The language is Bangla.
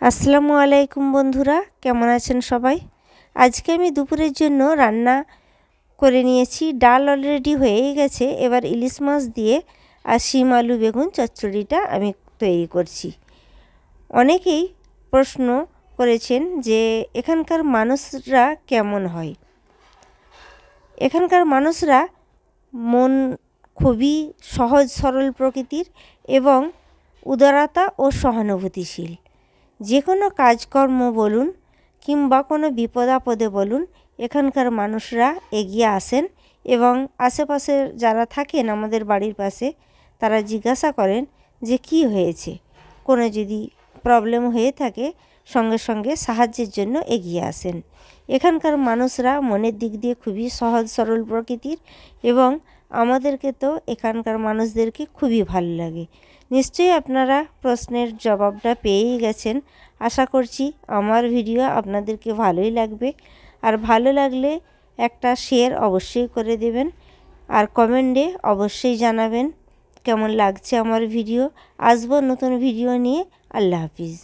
আসসালামু আলাইকুম বন্ধুরা, কেমন আছেন সবাই? আজকে আমি দুপুরের জন্য রান্না করে নিয়েছি। ডাল অলরেডি হয়েই গেছে। এবার ইলিশ মাছ দিয়ে আর শিম আলু বেগুন চচ্চড়িটা আমি তৈরি করছি। অনেকেই প্রশ্ন করেছেন যে এখানকার মানুষরা কেমন হয়। এখানকার মানুষরা মন খুবই সহজ সরল প্রকৃতির এবং উদারতা ও সহানুভূতিশীল। যে কোনো কাজকর্ম বলুন কিংবা কোনো বিপদ আপদে বলুন, এখানকার মানুষরা এগিয়ে আসেন এবং আশেপাশের যারা থাকেন আমাদের বাড়ির পাশে তারা জিজ্ঞাসা করেন যে কী হয়েছে। কোনো যদি প্রবলেম হয়ে থাকে সঙ্গে সঙ্গে সাহায্যের জন্য এগিয়ে আসেন। এখানকার মানুষরা মনের দিক দিয়ে খুবই সহজ সরল প্রকৃতির এবং আমাদেরকে তো এখানকার মানুষদেরকে খুবই ভালো লাগে। নিশ্চয়ই আপনারা প্রশ্নের জবাবটা পেয়েই গেছেন। আশা করছি আমার ভিডিও আপনাদেরকে ভালোই লাগবে। আর ভালো লাগলে একটা শেয়ার অবশ্যই করে দেবেন আর কমেন্টে অবশ্যই জানাবেন কেমন লাগছে আমার ভিডিও। আসবো নতুন ভিডিও নিয়ে। আল্লাহ হাফিজ।